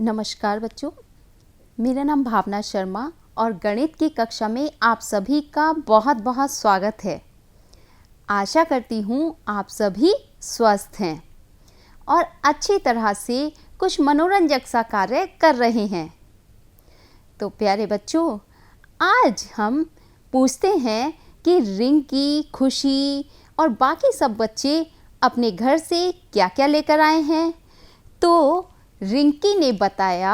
नमस्कार बच्चों, मेरा नाम भावना शर्मा और गणित की कक्षा में आप सभी का बहुत बहुत स्वागत है। आशा करती हूँ आप सभी स्वस्थ हैं और अच्छी तरह से कुछ मनोरंजक सा कार्य कर रहे हैं। तो प्यारे बच्चों, आज हम पूछते हैं कि रिंकी, खुशी और बाकी सब बच्चे अपने घर से क्या क्या लेकर आए हैं। तो रिंकी ने बताया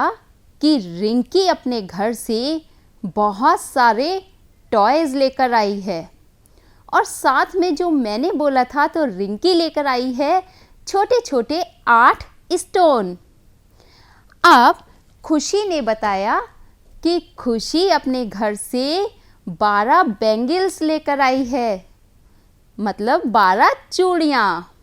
कि रिंकी अपने घर से बहुत सारे टॉयज़ लेकर आई है और साथ में जो मैंने बोला था तो रिंकी लेकर आई है छोटे छोटे 8 स्टोन। अब खुशी ने बताया कि खुशी अपने घर से 12 बैंगल्स लेकर आई है, मतलब 12 चूड़ियाँ।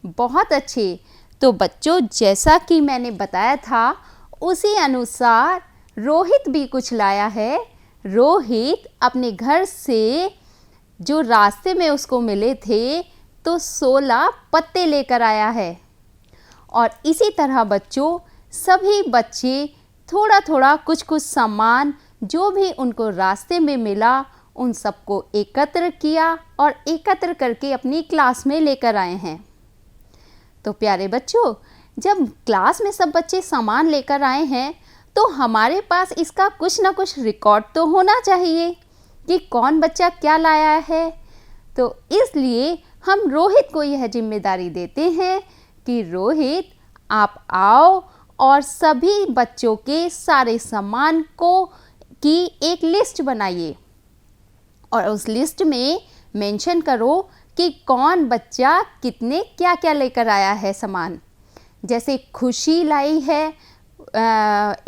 बहुत अच्छे। तो बच्चों, जैसा कि मैंने बताया था उसी अनुसार रोहित भी कुछ लाया है। रोहित अपने घर से जो रास्ते में उसको मिले थे तो 16 पत्ते लेकर आया है। और इसी तरह बच्चों, सभी बच्चे थोड़ा थोड़ा कुछ कुछ सामान जो भी उनको रास्ते में मिला उन सबको एकत्र किया और एकत्र करके अपनी क्लास में लेकर आए हैं। तो प्यारे बच्चों, जब क्लास में सब बच्चे सामान लेकर आए हैं तो हमारे पास इसका कुछ ना कुछ रिकॉर्ड तो होना चाहिए कि कौन बच्चा क्या लाया है। तो इसलिए हम रोहित को यह जिम्मेदारी देते हैं कि रोहित, आप आओ और सभी बच्चों के सारे सामान को की एक लिस्ट बनाइए और उस लिस्ट में मेंशन करो कि कौन बच्चा कितने क्या क्या लेकर आया है सामान। जैसे खुशी लाई है,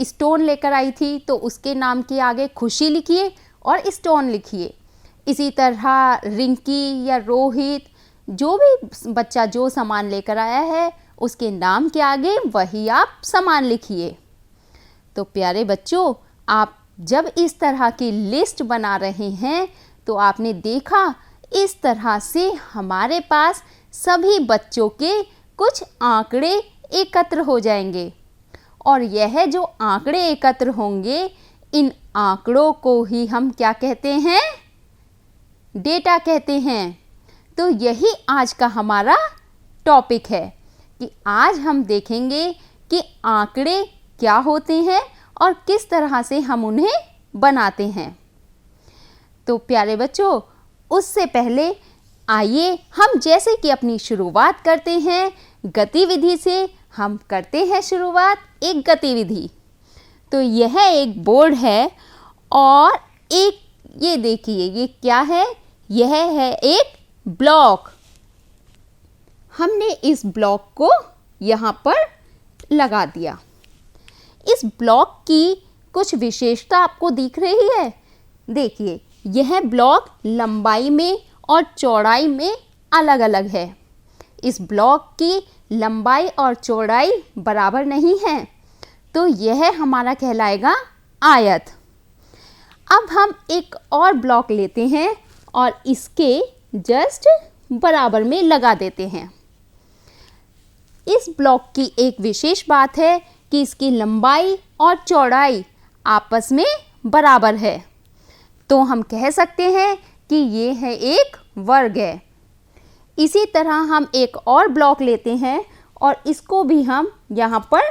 स्टोन लेकर आई थी तो उसके नाम के आगे खुशी लिखिए और स्टोन लिखिए। इसी तरह रिंकी या रोहित, जो भी बच्चा जो सामान लेकर आया है उसके नाम के आगे वही आप सामान लिखिए। तो प्यारे बच्चों, आप जब इस तरह की लिस्ट बना रहे हैं तो आपने देखा इस तरह से हमारे पास सभी बच्चों के कुछ आंकड़े एकत्र हो जाएंगे और यह जो आंकड़े एकत्र होंगे, इन आंकड़ों को ही हम क्या कहते हैं? डेटा कहते हैं। तो यही आज का हमारा टॉपिक है कि आज हम देखेंगे कि आंकड़े क्या होते हैं और किस तरह से हम उन्हें बनाते हैं। तो प्यारे बच्चों, उससे पहले आइए हम जैसे कि अपनी शुरुआत करते हैं गतिविधि से। हम करते हैं शुरुआत एक गतिविधि। तो यह एक बोर्ड है और एक ये देखिए, ये क्या है? यह है एक ब्लॉक। हमने इस ब्लॉक को यहाँ पर लगा दिया। इस ब्लॉक की कुछ विशेषता आपको दिख रही है। देखिए, यह ब्लॉक लंबाई में और चौड़ाई में अलग अलग है। इस ब्लॉक की लंबाई और चौड़ाई बराबर नहीं है, तो यह हमारा कहलाएगा आयत। अब हम एक और ब्लॉक लेते हैं और इसके जस्ट बराबर में लगा देते हैं। इस ब्लॉक की एक विशेष बात है कि इसकी लंबाई और चौड़ाई आपस में बराबर है, तो हम कह सकते हैं कि ये है एक वर्ग है। इसी तरह हम एक और ब्लॉक लेते हैं और इसको भी हम यहाँ पर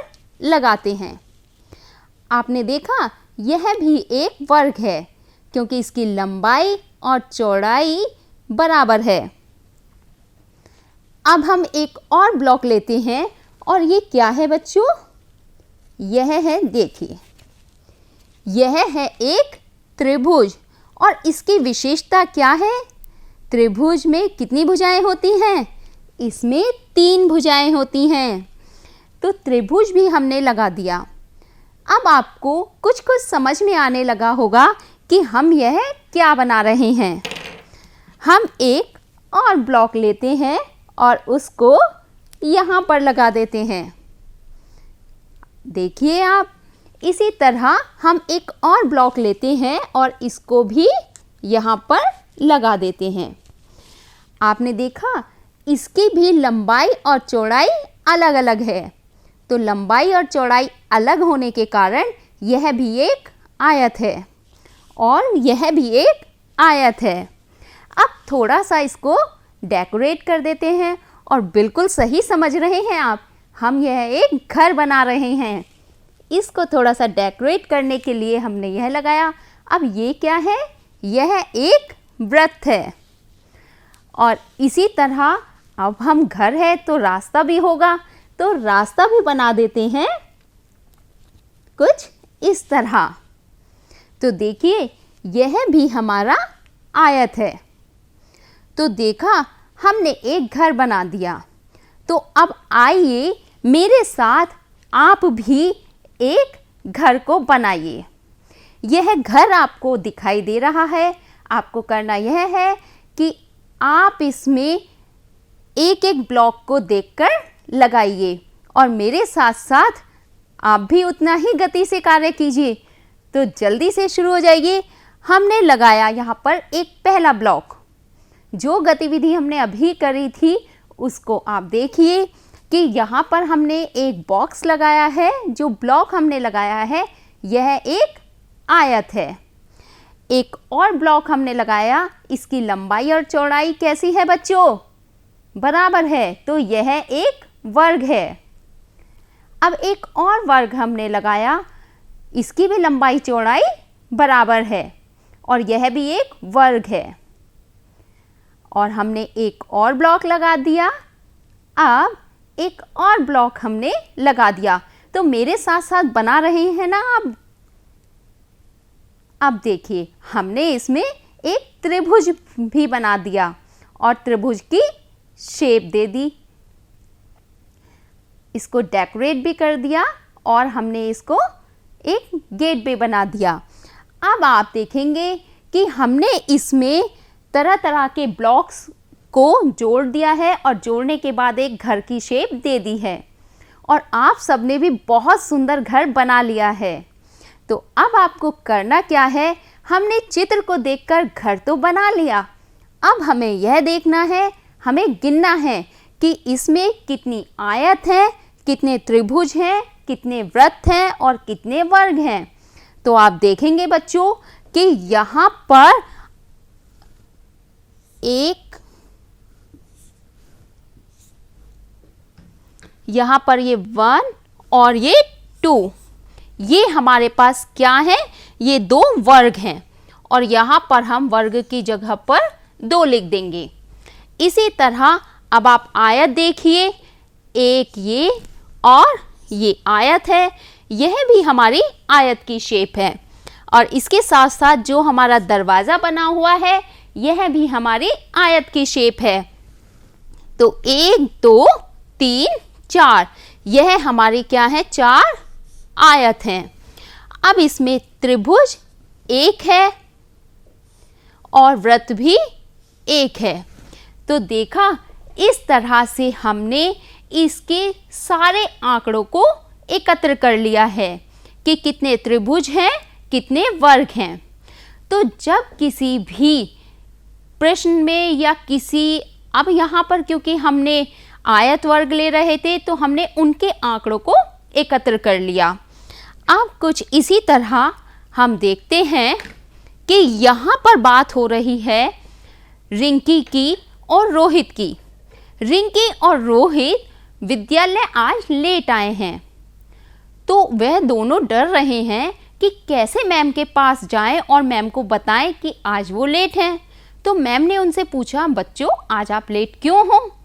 लगाते हैं। आपने देखा, यह भी एक वर्ग है क्योंकि इसकी लंबाई और चौड़ाई बराबर है। अब हम एक और ब्लॉक लेते हैं और ये क्या है बच्चों? यह है, देखिए, यह है एक त्रिभुज। और इसकी विशेषता क्या है? त्रिभुज में कितनी भुजाएं होती हैं? इसमें 3 भुजाएं होती हैं। तो त्रिभुज भी हमने लगा दिया। अब आपको कुछ कुछ समझ में आने लगा होगा कि हम यह क्या बना रहे हैं। हम एक और ब्लॉक लेते हैं और उसको यहाँ पर लगा देते हैं। देखिए आप, इसी तरह हम एक और ब्लॉक लेते हैं और इसको भी यहाँ पर लगा देते हैं। आपने देखा, इसकी भी लंबाई और चौड़ाई अलग अलग है, तो लंबाई और चौड़ाई अलग होने के कारण यह भी एक आयत है और यह भी एक आयत है। अब थोड़ा सा इसको डेकोरेट कर देते हैं और बिल्कुल सही समझ रहे हैं आप, हम यह एक घर बना रहे हैं। इसको थोड़ा सा डेकोरेट करने के लिए हमने यह लगाया। अब ये क्या है? यह एक वृत्त है। और इसी तरह अब हम घर है तो रास्ता भी होगा, तो रास्ता भी बना देते हैं कुछ इस तरह। तो देखिए यह भी हमारा आयत है। तो देखा, हमने एक घर बना दिया। तो अब आइए मेरे साथ आप भी एक घर को बनाइए। यह घर आपको दिखाई दे रहा है। आपको करना यह है कि आप इसमें एक एक ब्लॉक को देखकर लगाइए और मेरे साथ साथ आप भी उतना ही गति से कार्य कीजिए। तो जल्दी से शुरू हो जाइए। हमने लगाया यहाँ पर एक पहला ब्लॉक। जो गतिविधि हमने अभी करी थी उसको आप देखिए कि यहाँ पर हमने एक बॉक्स लगाया है। जो ब्लॉक हमने लगाया है यह एक आयत है। एक और ब्लॉक हमने लगाया, इसकी लंबाई और चौड़ाई कैसी है बच्चों? बराबर है, तो यह एक वर्ग है। अब एक और वर्ग हमने लगाया, इसकी भी लंबाई चौड़ाई बराबर है और यह भी एक वर्ग है। और हमने एक और ब्लॉक लगा दिया। अब एक और ब्लॉक हमने लगा दिया। तो मेरे साथ साथ बना रहे हैं ना आप? अब देखिए हमने इसमें एक त्रिभुज भी बना दिया और त्रिभुज की शेप दे दी। इसको डेकोरेट भी कर दिया और हमने इसको एक गेट भी बना दिया। अब आप देखेंगे कि हमने इसमें तरह तरह के ब्लॉक्स को जोड़ दिया है और जोड़ने के बाद एक घर की शेप दे दी है और आप सबने भी बहुत सुंदर घर बना लिया है। तो अब आपको करना क्या है? हमने चित्र को देखकर घर तो बना लिया। अब हमें यह देखना है, हमें गिनना है कि इसमें कितनी आयत है, कितने त्रिभुज हैं, कितने वृत्त हैं और कितने वर्ग हैं। तो आप देखेंगे बच्चों कि यहाँ पर ये 1 और ये 2, ये हमारे पास क्या है? ये 2 वर्ग हैं और यहाँ पर हम वर्ग की जगह पर 2 लिख देंगे। इसी तरह अब आप आयत देखिए, एक ये और ये आयत है। यह भी हमारी आयत की शेप है और इसके साथ साथ जो हमारा दरवाज़ा बना हुआ है यह भी हमारी आयत की शेप है। तो 1 2 3 4, यह हमारी क्या है? 4 आयत हैं। अब इसमें त्रिभुज एक है और वृत्त भी एक है। तो देखा, इस तरह से हमने इसके सारे आंकड़ों को एकत्र कर लिया है कि कितने त्रिभुज हैं, कितने वर्ग हैं। तो जब किसी भी प्रश्न में या किसी, अब यहाँ पर क्योंकि हमने आयत वर्ग ले रहे थे तो हमने उनके आंकड़ों को एकत्र कर लिया। अब कुछ इसी तरह हम देखते हैं कि यहाँ पर बात हो रही है रिंकी की और रोहित की। रिंकी और रोहित विद्यालय आज लेट आए हैं, तो वह दोनों डर रहे हैं कि कैसे मैम के पास जाएं और मैम को बताएं कि आज वो लेट हैं। तो मैम ने उनसे पूछा, बच्चों आज आप लेट क्यों हो?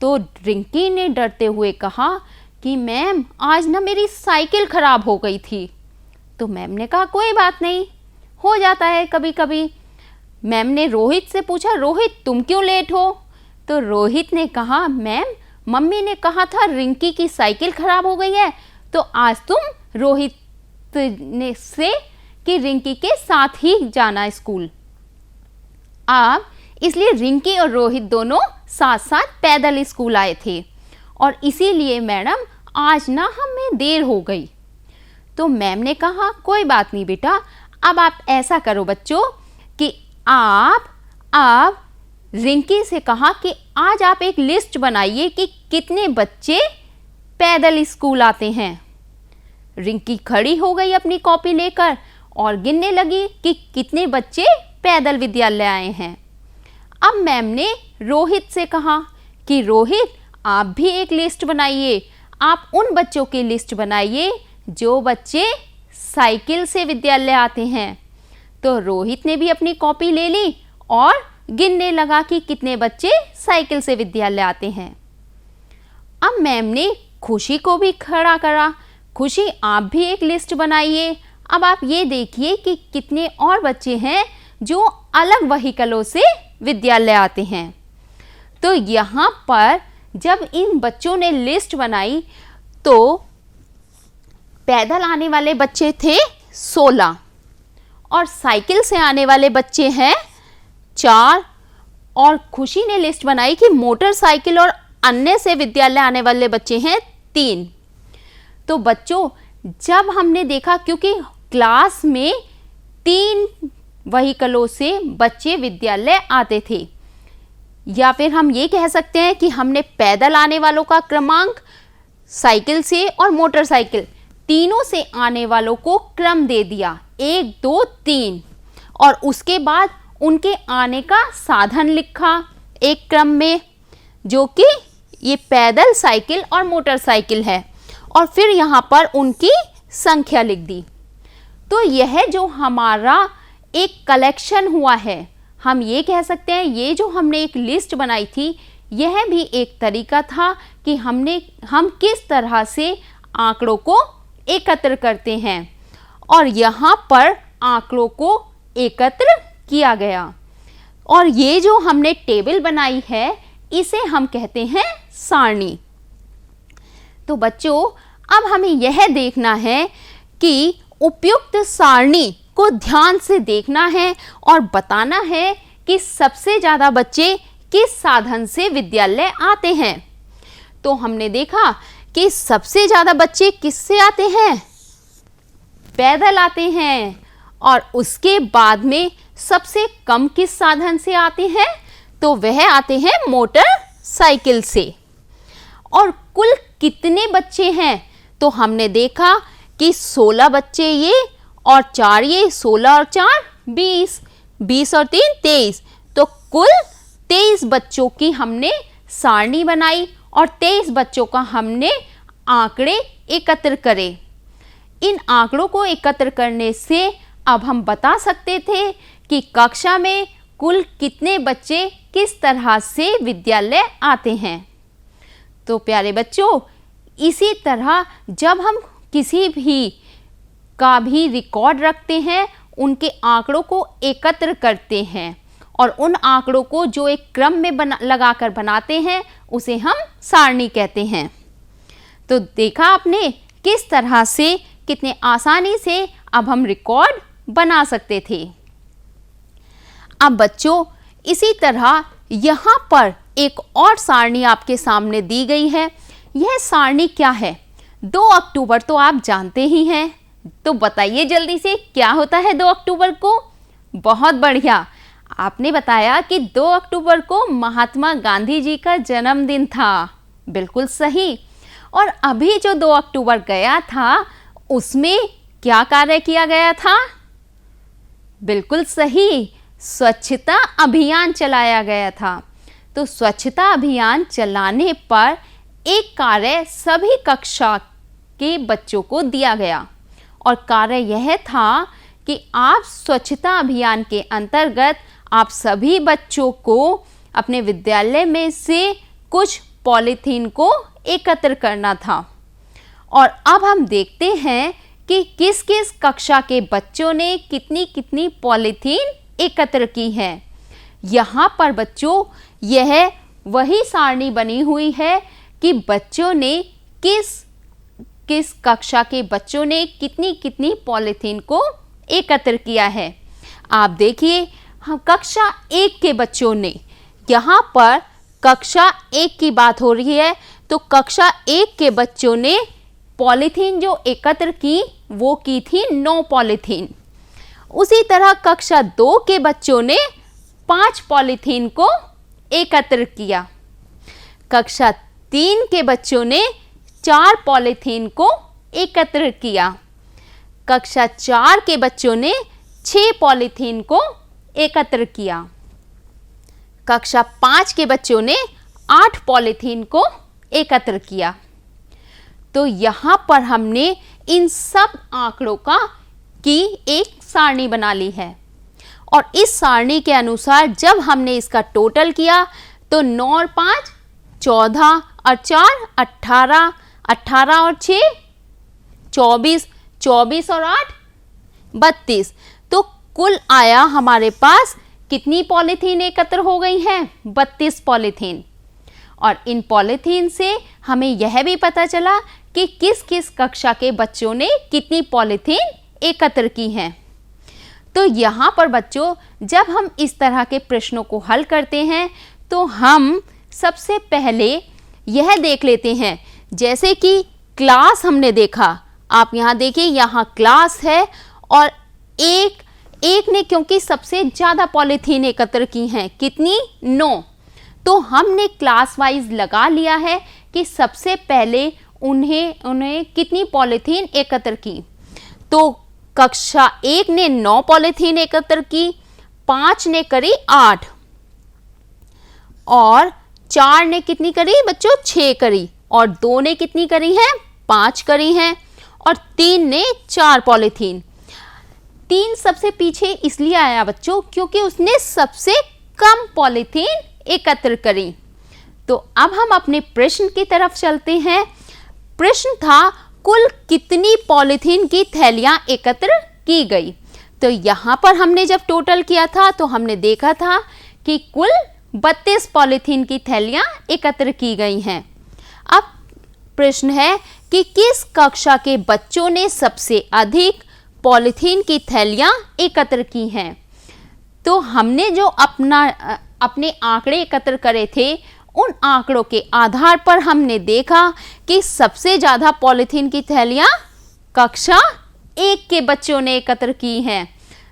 तो रिंकी ने डरते हुए कहा कि मैम आज ना मेरी साइकिल ख़राब हो गई थी। तो मैम ने कहा कोई बात नहीं, हो जाता है कभी कभी। मैम ने रोहित से पूछा, रोहित तुम क्यों लेट हो? तो रोहित ने कहा, मैम मम्मी ने कहा था रिंकी की साइकिल ख़राब हो गई है, तो आज तुम रोहित ने से कि रिंकी के साथ ही जाना स्कूल। अब इसलिए रिंकी और रोहित दोनों साथ साथ पैदल स्कूल आए थे और इसीलिए मैडम आज ना हमें देर हो गई। तो मैम ने कहा कोई बात नहीं बेटा, अब आप ऐसा करो बच्चों कि आप रिंकी से कहा कि आज आप एक लिस्ट बनाइए कि कितने बच्चे पैदल स्कूल आते हैं। रिंकी खड़ी हो गई अपनी कॉपी लेकर और गिनने लगी कि कितने बच्चे पैदल विद्यालय आए हैं। अब मैम ने रोहित से कहा कि रोहित, आप भी एक लिस्ट बनाइए। आप उन बच्चों की लिस्ट बनाइए जो बच्चे साइकिल से विद्यालय आते हैं। तो रोहित ने भी अपनी कॉपी ले ली और गिनने लगा कि कितने बच्चे साइकिल से विद्यालय आते हैं। अब मैम ने खुशी को भी खड़ा करा। खुशी, आप भी एक लिस्ट बनाइए। अब आप ये देखिए कि कितने और बच्चे हैं जो अलग व्हीकलों से विद्यालय आते हैं। तो यहाँ पर जब इन बच्चों ने लिस्ट बनाई तो पैदल आने वाले बच्चे थे 16 और साइकिल से आने वाले बच्चे हैं 4। और खुशी ने लिस्ट बनाई कि मोटरसाइकिल और अन्य से विद्यालय आने वाले बच्चे हैं 3। तो बच्चों, जब हमने देखा क्योंकि क्लास में 3 व्हीकलों से बच्चे विद्यालय आते थे, या फिर हम ये कह सकते हैं कि हमने पैदल आने वालों का क्रमांक, साइकिल से और मोटरसाइकिल तीनों से आने वालों को क्रम दे दिया 1 2 3, और उसके बाद उनके आने का साधन लिखा एक क्रम में, जो कि ये पैदल, साइकिल और मोटरसाइकिल है, और फिर यहाँ पर उनकी संख्या लिख दी। तो यह जो हमारा एक कलेक्शन हुआ है, हम ये कह सकते हैं ये जो हमने एक लिस्ट बनाई थी, यह भी एक तरीका था कि हम किस तरह से आंकड़ों को एकत्र करते हैं, और यहाँ पर आंकड़ों को एकत्र किया गया। और ये जो हमने टेबल बनाई है इसे हम कहते हैं सारणी। तो बच्चों, अब हमें यह देखना है कि उपयुक्त सारणी को ध्यान से देखना है और बताना है कि सबसे ज़्यादा बच्चे किस साधन से विद्यालय आते हैं। तो हमने देखा कि सबसे ज़्यादा बच्चे किससे आते हैं? पैदल आते हैं। और उसके बाद में सबसे कम किस साधन से आते हैं? तो वह आते हैं मोटरसाइकिल से। और कुल कितने बच्चे हैं? तो हमने देखा कि 16 बच्चे ये और 4 ये, 16 और 4 20, 20 और 3 23। तो कुल 23 बच्चों की हमने सारणी बनाई और 23 बच्चों का हमने आंकड़े एकत्र करे। इन आंकड़ों को एकत्र करने से अब हम बता सकते थे कि कक्षा में कुल कितने बच्चे किस तरह से विद्यालय आते हैं। तो प्यारे बच्चों, इसी तरह जब हम किसी भी का भी रिकॉर्ड रखते हैं, उनके आंकड़ों को एकत्र करते हैं और उन आंकड़ों को जो एक क्रम में लगाकर बनाते हैं उसे हम सारणी कहते हैं। तो देखा आपने किस तरह से कितने आसानी से अब हम रिकॉर्ड बना सकते थे। अब बच्चों, इसी तरह यहाँ पर एक और सारणी आपके सामने दी गई है। यह सारणी क्या है? 2 अक्टूबर तो आप जानते ही हैं। तो बताइए जल्दी से, क्या होता है 2 अक्टूबर को? बहुत बढ़िया, आपने बताया कि 2 अक्टूबर को महात्मा गांधी जी का जन्मदिन था। बिल्कुल सही। और अभी जो 2 अक्टूबर गया था उसमें क्या कार्य किया गया था? बिल्कुल सही, स्वच्छता अभियान चलाया गया था। तो स्वच्छता अभियान चलाने पर एक कार्य सभी कक्षा के बच्चों को दिया गया, और कार्य यह था कि आप स्वच्छता अभियान के अंतर्गत आप सभी बच्चों को अपने विद्यालय में से कुछ पॉलीथीन को एकत्र करना था। और अब हम देखते हैं कि किस किस कक्षा के बच्चों ने कितनी कितनी पॉलीथीन एकत्र की है। यहाँ पर बच्चों, यह वही सारणी बनी हुई है कि बच्चों ने किस कक्षा के बच्चों ने कितनी कितनी पॉलीथीन को एकत्र किया है। आप देखिए, हम कक्षा 1 के बच्चों ने, यहाँ पर कक्षा 1 की बात हो रही है, तो कक्षा 1 के बच्चों ने पॉलीथीन जो एकत्र की वो की थी 9 पॉलीथीन। उसी तरह कक्षा 2 के बच्चों ने 5 पॉलीथीन को एकत्र किया। कक्षा 3 के बच्चों ने 4 पॉलीथीन को एकत्र किया। कक्षा 4 के बच्चों ने 6 पॉलीथीन को एकत्र किया। कक्षा 5 के बच्चों ने 8 पॉलीथीन को एकत्र किया। तो यहाँ पर हमने इन सब आंकड़ों की एक सारणी बना ली है और इस सारणी के अनुसार जब हमने इसका टोटल किया तो 9 और 5 14 और 4 18, 18 और 6 24, 24 और 8 32। तो कुल आया हमारे पास कितनी पॉलीथीन एकत्र हो गई हैं? 32 पॉलीथीन। और इन पॉलीथीन से हमें यह भी पता चला कि किस किस कक्षा के बच्चों ने कितनी पॉलीथीन एकत्र की हैं। तो यहाँ पर बच्चों, जब हम इस तरह के प्रश्नों को हल करते हैं तो हम सबसे पहले यह देख लेते हैं, जैसे कि क्लास हमने देखा, आप यहाँ देखिए, यहाँ क्लास है और एक ने क्योंकि सबसे ज़्यादा पॉलीथीन एकत्र की हैं, कितनी? 9। तो हमने क्लास वाइज लगा लिया है कि सबसे पहले उन्हें कितनी पॉलीथीन एकत्र की। तो कक्षा 1 ने 9 पॉलीथीन एकत्र की, 5 ने करी 8 और 4 ने कितनी करी बच्चों? 6 करी और 2 ने कितनी करी है? 5 करी हैं और 3 ने 4 पॉलीथीन। 3 सबसे पीछे इसलिए आया बच्चों क्योंकि उसने सबसे कम पॉलीथीन एकत्र करी। तो अब हम अपने प्रश्न की तरफ चलते हैं। प्रश्न था कुल कितनी पॉलीथीन की थैलियां एकत्र की गई। तो यहाँ पर हमने जब टोटल किया था तो हमने देखा था कि कुल 32 पॉलीथीन की थैलियां एकत्र की गई हैं। अब प्रश्न है कि किस कक्षा के बच्चों ने सबसे अधिक पॉलीथीन की थैलियां एकत्र की हैं। तो हमने जो अपने आंकड़े एकत्र करे थे, उन आंकड़ों के आधार पर हमने देखा कि सबसे ज़्यादा पॉलीथीन की थैलियां कक्षा 1 के बच्चों ने एकत्र की हैं।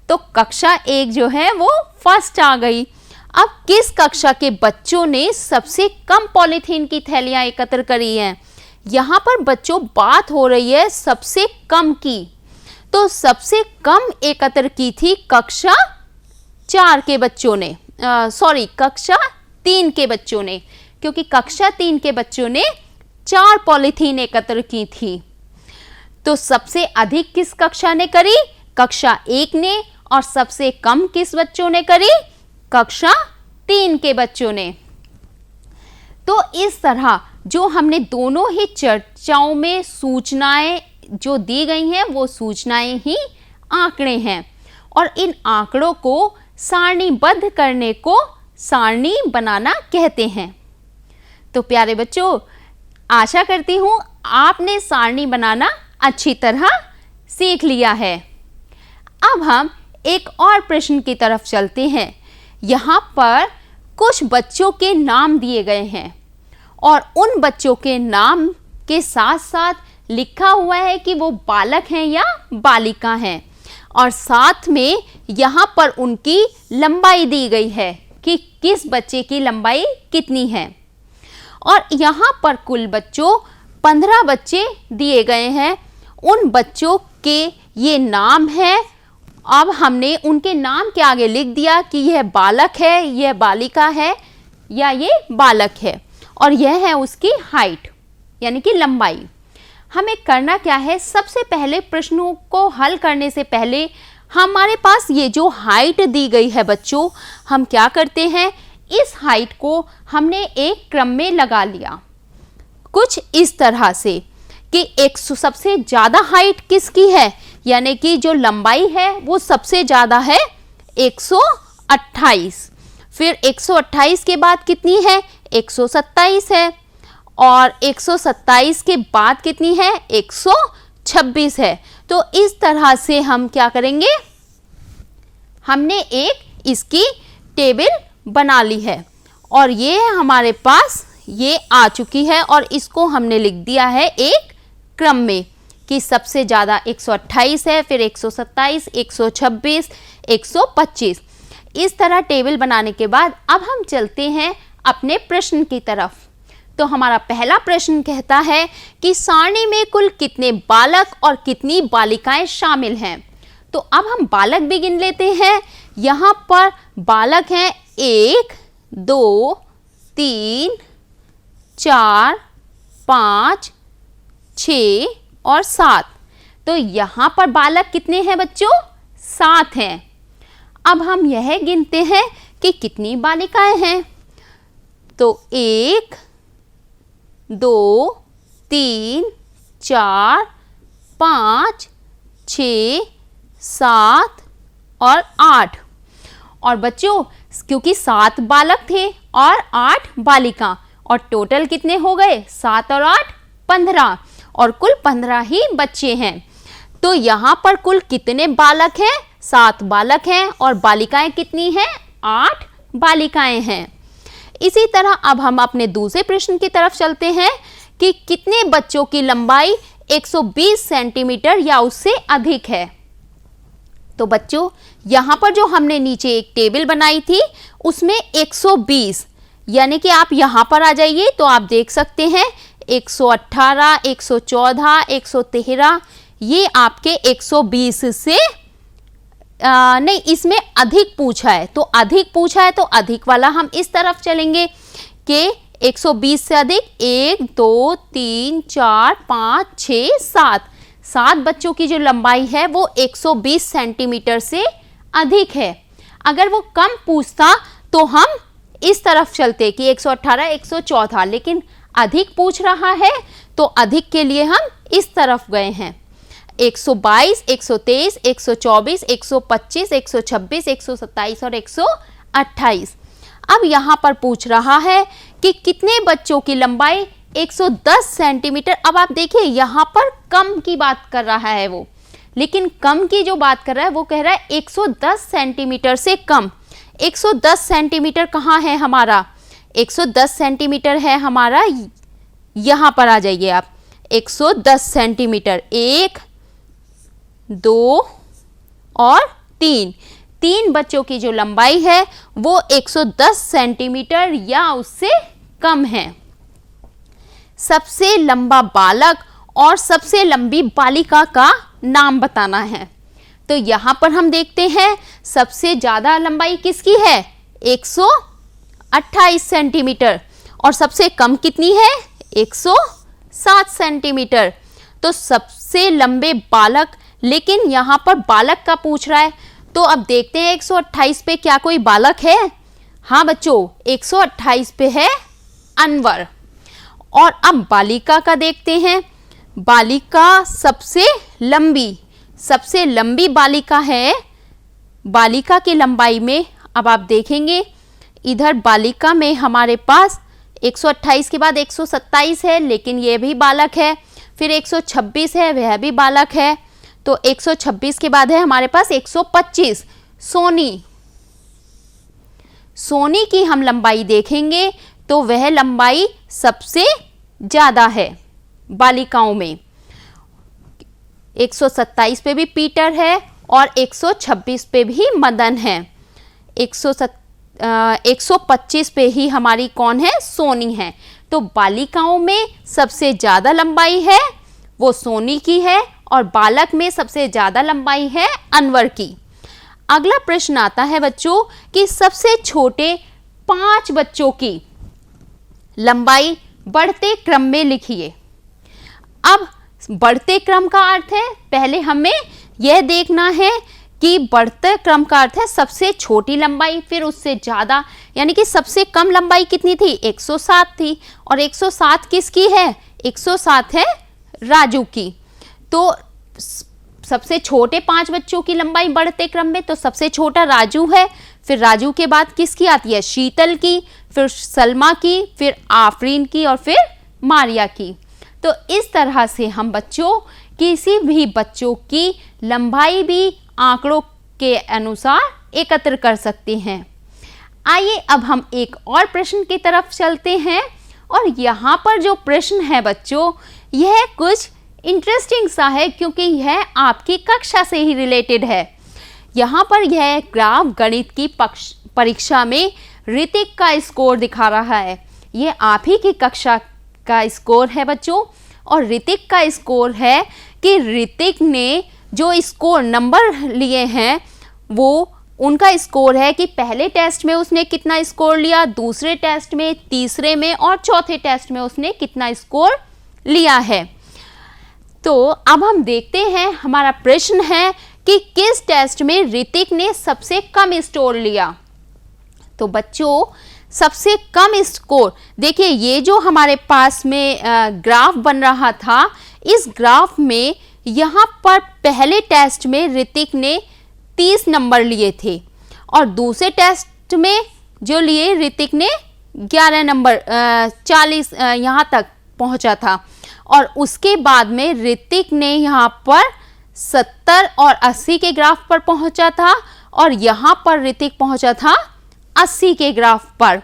तो कक्षा 1 जो है वो फर्स्ट आ गई। अब किस कक्षा के बच्चों ने सबसे कम पॉलीथीन की थैलियां एकत्र करी हैं? यहाँ पर बच्चों बात हो रही है सबसे कम की। तो सबसे कम एकत्र की थी कक्षा 4 के बच्चों ने, कक्षा 3 के बच्चों ने, क्योंकि कक्षा 3 के बच्चों ने 4 पॉलीथीन एकत्र की थी। तो सबसे अधिक किस कक्षा ने करी? कक्षा 1 ने। और सबसे कम किस बच्चों ने करी? कक्षा 3 के बच्चों ने। तो इस तरह जो हमने दोनों ही चर्चाओं में सूचनाएं जो दी गई हैं वो सूचनाएं ही आंकड़े हैं और इन आंकड़ों को सारणीबद्ध करने को सारणी बनाना कहते हैं। तो प्यारे बच्चों, आशा करती हूँ आपने सारणी बनाना अच्छी तरह सीख लिया है। अब हम एक और प्रश्न की तरफ चलते हैं। यहाँ पर कुछ बच्चों के नाम दिए गए हैं और उन बच्चों के नाम के साथ साथ लिखा हुआ है कि वो बालक हैं या बालिका हैं और साथ में यहाँ पर उनकी लंबाई दी गई है कि किस बच्चे की लंबाई कितनी है। और यहाँ पर कुल बच्चों 15 बच्चे दिए गए हैं। उन बच्चों के ये नाम हैं। अब हमने उनके नाम के आगे लिख दिया कि यह बालक है, यह बालिका है या ये बालक है और यह है उसकी हाइट यानी कि लंबाई। हमें करना क्या है? सबसे पहले प्रश्नों को हल करने से पहले हमारे पास ये जो हाइट दी गई है बच्चों, हम क्या करते हैं, इस हाइट को हमने एक क्रम में लगा लिया कुछ इस तरह से कि सबसे ज़्यादा हाइट किसकी है, यानी कि जो लंबाई है वो सबसे ज़्यादा है 128। फिर 128 के बाद कितनी है? 127 है और 127 के बाद कितनी है? 126 है। तो इस तरह से हम क्या करेंगे, हमने एक इसकी टेबल बना ली है और ये हमारे पास ये आ चुकी है और इसको हमने लिख दिया है एक क्रम में कि सबसे ज़्यादा 128 है, फिर 127, 126, 125। इस तरह टेबल बनाने के बाद अब हम चलते हैं अपने प्रश्न की तरफ। तो हमारा पहला प्रश्न कहता है कि सारणी में कुल कितने बालक और कितनी बालिकाएं शामिल हैं। तो अब हम बालक भी गिन लेते हैं। यहाँ पर बालक हैं 1, 2, 3, 4, 5, 6 और 7। तो यहाँ पर बालक कितने हैं बच्चों? 7 हैं। अब हम यह गिनते हैं कि कितनी बालिकाएं हैं। तो 1, 2, 3, 4, 5, 6, 7 और 8। और बच्चों क्योंकि 7 बालक थे और 8 बालिका, और टोटल कितने हो गए? 7 और 8 15, और कुल 15 ही बच्चे हैं। तो यहाँ पर कुल कितने बालक हैं? 7 बालक हैं और बालिकाएं कितनी हैं? 8 बालिकाएं हैं। इसी तरह अब हम अपने दूसरे प्रश्न की तरफ चलते हैं कि कितने बच्चों की लंबाई 120 सेंटीमीटर या उससे अधिक है। तो बच्चों यहाँ पर जो हमने नीचे एक टेबल बनाई थी उसमें 120, यानी कि आप यहाँ पर आ जाइए तो आप देख सकते हैं 118, 114, 113, ये आपके 120 से नहीं, इसमें अधिक पूछा है। तो अधिक पूछा है तो अधिक वाला हम इस तरफ चलेंगे कि 120 से अधिक 1, 2, 3, 4, 5, 6, 7। 7 बच्चों की जो लंबाई है वो 120 सेंटीमीटर से अधिक है। अगर वो कम पूछता तो हम इस तरफ चलते कि 118, 114, लेकिन अधिक पूछ रहा है तो अधिक के लिए हम इस तरफ गए हैं। 122, 123, 124, 125, 126, 127 और 128। अब यहाँ पर पूछ रहा है कि कितने बच्चों की लंबाई 110 सेंटीमीटर। अब आप देखिए यहाँ पर कम की बात कर रहा है वो, लेकिन कम की जो बात कर रहा है वो कह रहा है 110 सेंटीमीटर से कम। 110 सेंटीमीटर कहाँ है हमारा? 110 सेंटीमीटर है हमारा, यहाँ पर आ जाइए आप। 110 सेंटीमीटर 1, 2 और 3। 3 बच्चों की जो लंबाई है वो 110 सेंटीमीटर या उससे कम है। सबसे लंबा बालक और सबसे लंबी बालिका का नाम बताना है। तो यहाँ पर हम देखते हैं सबसे ज़्यादा लंबाई किसकी है? 128 सेंटीमीटर, और सबसे कम कितनी है? 107 सेंटीमीटर। तो सबसे लंबे बालक, लेकिन यहाँ पर बालक का पूछ रहा है, तो अब देखते हैं 128 पे क्या कोई बालक है? हाँ बच्चों, 128 पे है अनवर। और अब बालिका का देखते हैं। बालिका सबसे लंबी बालिका है। बालिका की लंबाई में अब आप देखेंगे इधर बालिका में हमारे पास 128 के बाद 127 है, लेकिन ये भी बालक है। फिर 126 है, वह भी बालक है। तो 126 के बाद है हमारे पास 125 सोनी की हम लंबाई देखेंगे तो वह लंबाई सबसे ज़्यादा है बालिकाओं में। 127 पे भी पीटर है और 126 पे भी मदन है। 125 पे ही हमारी कौन है? सोनी है। तो बालिकाओं में सबसे ज़्यादा लंबाई है वो सोनी की है, और बालक में सबसे ज़्यादा लंबाई है अनवर की। अगला प्रश्न आता है बच्चों कि सबसे छोटे 5 बच्चों की लंबाई बढ़ते क्रम में लिखिए। अब बढ़ते क्रम का अर्थ है, पहले हमें यह देखना है कि बढ़ते क्रम का अर्थ है सबसे छोटी लंबाई, फिर उससे ज़्यादा, यानी कि सबसे कम लंबाई कितनी थी? 107 थी, और 107 किसकी है? 107 है राजू की। तो सबसे छोटे 5 बच्चों की लंबाई बढ़ते क्रम में, तो सबसे छोटा राजू है, फिर राजू के बाद किसकी आती है? शीतल की, फिर सलमा की, फिर आफरीन की, और फिर मारिया की। तो इस तरह से हम बच्चों किसी भी बच्चों की लंबाई भी आंकड़ों के अनुसार एकत्र कर सकते हैं। आइए अब हम एक और प्रश्न की तरफ चलते हैं, और यहाँ पर जो प्रश्न है बच्चों यह कुछ इंटरेस्टिंग सा है, क्योंकि यह आपकी कक्षा से ही रिलेटेड है। यहाँ पर यह ग्राफ गणित की परीक्षा में ऋतिक का स्कोर दिखा रहा है। ये आप ही की कक्षा का स्कोर है बच्चों। और ऋतिक का स्कोर है कि ऋतिक ने जो स्कोर नंबर लिए हैं वो उनका स्कोर है कि पहले टेस्ट में उसने कितना स्कोर लिया, दूसरे टेस्ट में, तीसरे में और चौथे टेस्ट में उसने कितना स्कोर लिया है। तो अब हम देखते हैं, हमारा प्रश्न है कि किस टेस्ट में ऋतिक ने सबसे कम स्कोर लिया। तो बच्चों सबसे कम स्कोर देखिए, ये जो हमारे पास में ग्राफ बन रहा था, इस ग्राफ में यहाँ पर पहले टेस्ट में ऋतिक ने 30 नंबर लिए थे और दूसरे टेस्ट में जो लिए ऋतिक ने 11 नंबर 40 यहाँ तक पहुँचा था। और उसके बाद में ऋतिक ने यहाँ पर 70 और 80 के ग्राफ पर पहुँचा था और यहाँ पर ऋतिक पहुँचा था 80 के ग्राफ पर।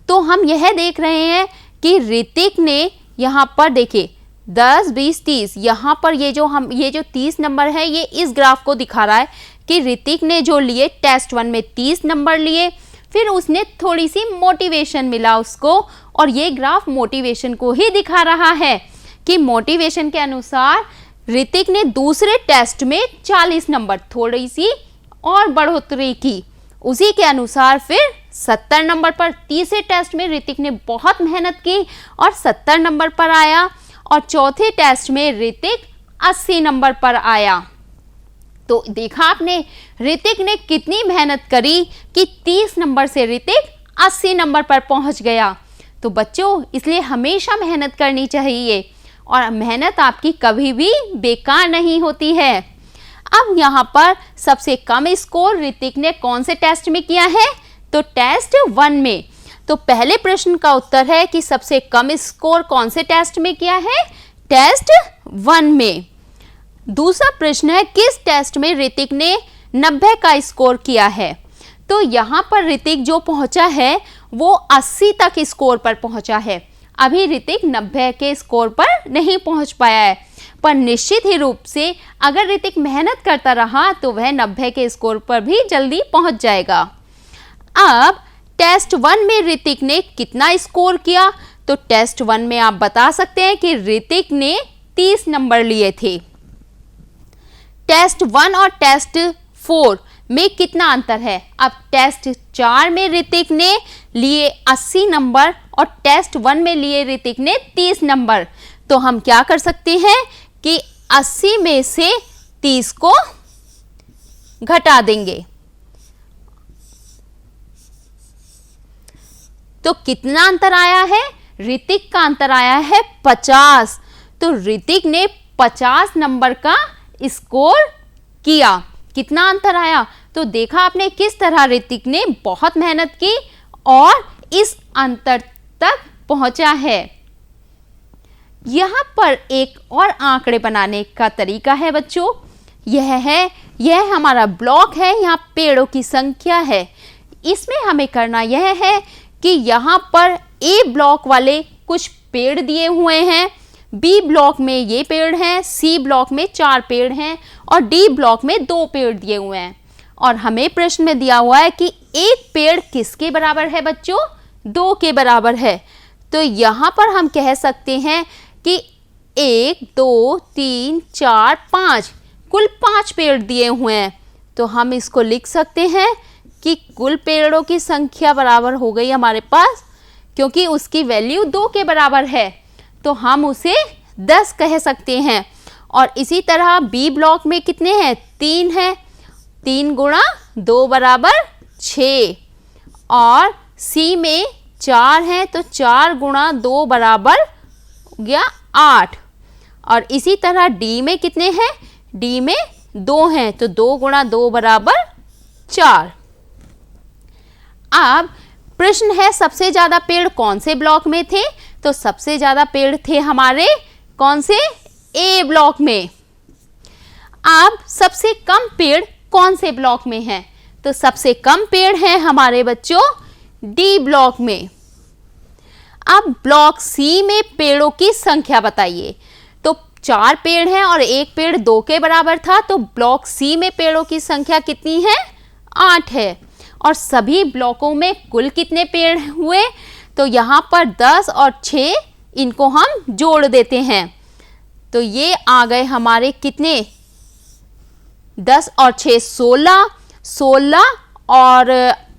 तो हम यह देख रहे हैं कि ऋतिक ने यहाँ पर देखिए 10, 20, 30, यहाँ पर ये जो 30 नंबर है ये इस ग्राफ को दिखा रहा है कि ऋतिक ने जो लिए टेस्ट 1 में 30 नंबर लिए, फिर उसने थोड़ी सी मोटिवेशन मिला उसको, और ये ग्राफ मोटिवेशन को ही दिखा रहा है कि मोटिवेशन के अनुसार ऋतिक ने दूसरे टेस्ट में 40 नंबर थोड़ी सी और बढ़ोतरी की, उसी के अनुसार फिर 70 नंबर पर तीसरे टेस्ट में ऋतिक ने बहुत मेहनत की और 70 नंबर पर आया, और चौथे टेस्ट में ऋतिक 80 नंबर पर आया। तो देखा आपने ऋतिक ने कितनी मेहनत करी कि 30 नंबर से ऋतिक 80 नंबर पर पहुंच गया। तो बच्चों इसलिए हमेशा मेहनत करनी चाहिए और मेहनत आपकी कभी भी बेकार नहीं होती है। अब यहाँ पर सबसे कम स्कोर ऋतिक ने कौन से टेस्ट में किया है? तो टेस्ट 1 में। तो पहले प्रश्न का उत्तर है कि सबसे कम स्कोर कौन से टेस्ट में किया है? टेस्ट 1 में। दूसरा प्रश्न है किस टेस्ट में ऋतिक ने 90 का स्कोर किया है? तो यहाँ पर ऋतिक जो पहुँचा है वो 80 तक स्कोर पर पहुँचा है। अभी ऋतिक 90 के स्कोर पर नहीं पहुँच पाया है, पर निश्चित ही रूप से अगर ऋतिक मेहनत करता रहा तो वह 90 के स्कोर पर भी जल्दी पहुँच जाएगा। अब टेस्ट 1 में ऋतिक ने कितना स्कोर किया? तो टेस्ट 1 में आप बता सकते हैं कि ऋतिक ने 30 नंबर लिए थे। टेस्ट 1 और टेस्ट 4 में कितना अंतर है? अब टेस्ट 4 में ऋतिक ने लिए 80 नंबर और टेस्ट 1 में लिए ऋतिक ने 30 नंबर। तो हम क्या कर सकते हैं कि 80 में से 30 को घटा देंगे। तो कितना अंतर आया है? ऋतिक का अंतर आया है 50। तो ऋतिक ने 50 नंबर का स्कोर किया। कितना अंतर आया? तो देखा आपने किस तरह ऋतिक ने बहुत मेहनत की और इस अंतर तक पहुंचा है। यहाँ पर एक और आंकड़े बनाने का तरीका है बच्चों। यह हमारा ब्लॉक है, यहाँ पेड़ों की संख्या है। इसमें हमें करना यह है कि यहाँ पर ए ब्लॉक वाले कुछ पेड़ दिए हुए हैं, बी ब्लॉक में ये पेड़ हैं, सी ब्लॉक में 4 पेड़ हैं और डी ब्लॉक में 2 पेड़ दिए हुए हैं। और हमें प्रश्न में दिया हुआ है कि एक पेड़ किसके बराबर है बच्चों? 2 के बराबर है। तो यहाँ पर हम कह सकते हैं कि 1, 2, 3, 4, 5 कुल 5 पेड़ दिए हुए हैं। तो हम इसको लिख सकते हैं कि कुल पेड़ों की संख्या बराबर हो गई हमारे पास, क्योंकि उसकी वैल्यू 2 के बराबर है तो हम उसे 10 कह सकते हैं। और इसी तरह बी ब्लॉक में कितने हैं? 3 हैं, 3 गुणा 2 बराबर 6। और सी में 4 हैं तो 4 गुणा 2 बराबर हो गया 8। और इसी तरह डी में कितने हैं? डी में 2 हैं तो 2 गुणा 2 बराबर 4। अब प्रश्न है सबसे ज्यादा पेड़ कौन से ब्लॉक में थे? तो सबसे ज्यादा पेड़ थे हमारे कौन से? ए ब्लॉक में। अब सबसे कम पेड़ कौन से ब्लॉक में हैं? तो सबसे कम पेड़ हैं हमारे बच्चों डी ब्लॉक में। अब ब्लॉक सी में पेड़ों की संख्या बताइए। तो 4 पेड़ हैं और एक पेड़ 2 के बराबर था, तो ब्लॉक सी में पेड़ों की संख्या कितनी है? 8 है। और सभी ब्लॉकों में कुल कितने पेड़ हुए? तो यहाँ पर 10 और 6 इनको हम जोड़ देते हैं। तो ये आ गए हमारे कितने, 10 और 6 16, 16 और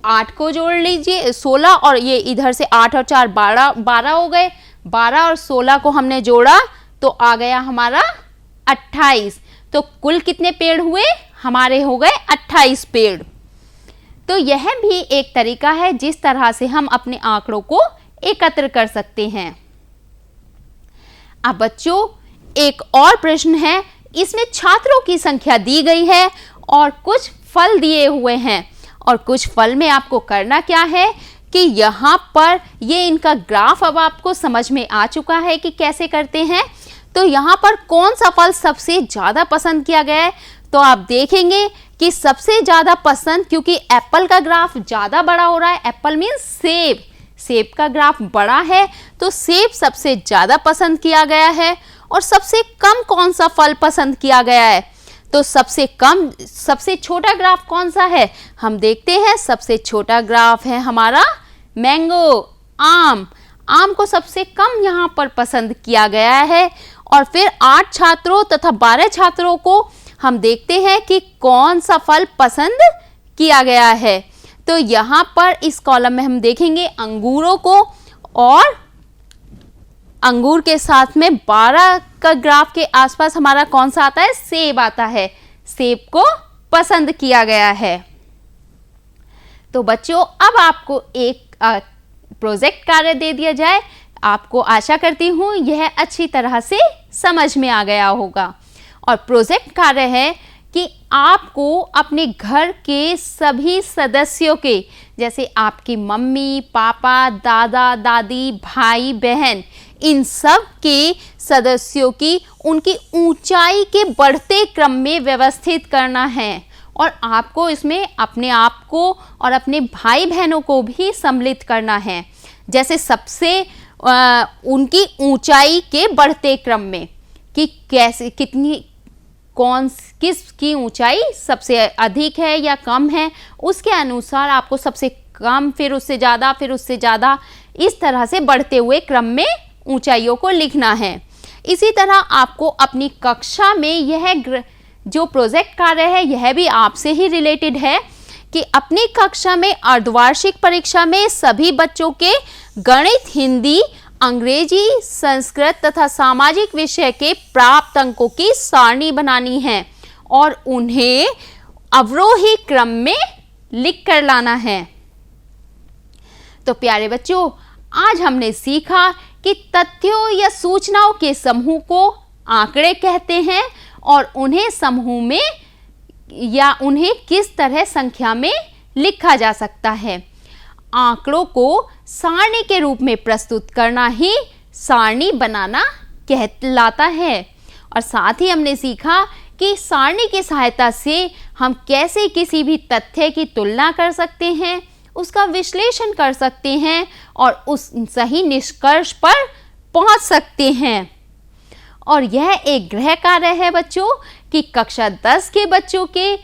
8 को जोड़ लीजिए, 16 और ये इधर से 8 और 4 12, 12 हो गए। 12 और 16 को हमने जोड़ा तो आ गया हमारा 28। तो कुल कितने पेड़ हुए हमारे, हो गए 28 पेड़। तो यह भी एक तरीका है जिस तरह से हम अपने आंकड़ों को एकत्र कर सकते हैं। अब बच्चों एक और प्रश्न है, इसमें छात्रों की संख्या दी गई है और कुछ फल दिए हुए हैं, और कुछ फल में आपको करना क्या है कि यहाँ पर ये इनका ग्राफ अब आपको समझ में आ चुका है कि कैसे करते हैं। तो यहाँ पर कौन सा फल सबसे ज़्यादा पसंद किया गया है, तो आप देखेंगे कि सबसे ज़्यादा पसंद, क्योंकि एप्पल का ग्राफ ज़्यादा बड़ा हो रहा है, एप्पल मीन्स सेब, सेब का ग्राफ बड़ा है तो सेब सबसे ज़्यादा पसंद किया गया है। और सबसे कम कौन सा फल पसंद किया गया है, तो सबसे कम, सबसे छोटा ग्राफ कौन सा है, हम देखते हैं। सबसे छोटा ग्राफ है हमारा मैंगो, आम, आम को सबसे कम यहाँ पर पसंद किया गया है। और फिर 8 छात्रों तथा 12 छात्रों को हम देखते हैं कि कौन सा फल पसंद किया गया है। तो यहाँ पर इस कॉलम में हम देखेंगे अंगूरों को, और अंगूर के साथ में 12 का ग्राफ के आसपास हमारा कौन सा आता है, सेब आता है, सेब को पसंद किया गया है। तो बच्चों अब आपको एक प्रोजेक्ट कार्य दे दिया जाए। आपको आशा करती हूँ यह अच्छी तरह से समझ में आ गया होगा। और प्रोजेक्ट कार्य है कि आपको अपने घर के सभी सदस्यों के, जैसे आपकी मम्मी पापा, दादा दादी, भाई बहन, इन सब के सदस्यों की उनकी ऊंचाई के बढ़ते क्रम में व्यवस्थित करना है। और आपको इसमें अपने आप को और अपने भाई बहनों को भी सम्मिलित करना है। जैसे सबसे उनकी ऊंचाई के बढ़ते क्रम में कि कैसे, कितनी, कौन किसकी ऊंचाई सबसे अधिक है या कम है, उसके अनुसार आपको सबसे कम, फिर उससे ज़्यादा, फिर उससे ज़्यादा, इस तरह से बढ़ते हुए क्रम में ऊंचाइयों को लिखना है। इसी तरह आपको अपनी कक्षा में यह जो प्रोजेक्ट कार्य है यह भी आपसे ही रिलेटेड है कि अपनी कक्षा में अर्धवार्षिक परीक्षा में सभी बच्चों के गणित, हिंदी, अंग्रेजी, संस्कृत तथा सामाजिक विषय के प्राप्त अंकों की सारणी बनानी है और उन्हें अवरोही क्रम में लिख कर लाना है। तो प्यारे बच्चों, आज हमने सीखा कि तथ्यों या सूचनाओं के समूह को आंकड़े कहते हैं और उन्हें समूह में या उन्हें किस तरह संख्या में लिखा जा सकता है। आंकड़ों को सारणी के रूप में प्रस्तुत करना ही सारणी बनाना कहलाता है। और साथ ही हमने सीखा कि सारणी की सहायता से हम कैसे किसी भी तथ्य की तुलना कर सकते हैं, उसका विश्लेषण कर सकते हैं और उस सही निष्कर्ष पर पहुंच सकते हैं। और यह एक गृह कार्य है बच्चों कि कक्षा 10 के बच्चों के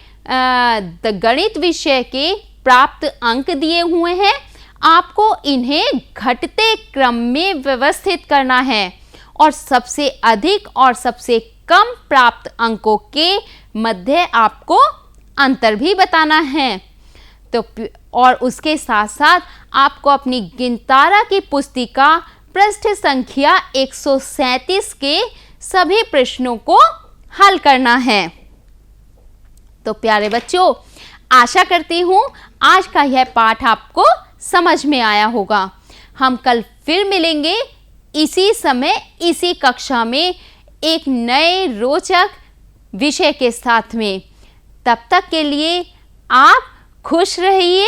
गणित विषय के प्राप्त अंक दिए हुए हैं। आपको इन्हें घटते क्रम में व्यवस्थित करना है और सबसे अधिक और सबसे कम प्राप्त अंकों के मध्य आपको अंतर भी बताना है। तो और उसके साथ साथ आपको अपनी गिनतारा की पुस्तिका पृष्ठ संख्या 137 के सभी प्रश्नों को हल करना है। तो प्यारे बच्चों, आशा करती हूँ आज का यह पाठ आपको समझ में आया होगा। हम कल फिर मिलेंगे इसी समय इसी कक्षा में एक नए रोचक विषय के साथ में। तब तक के लिए आप खुश रहिए।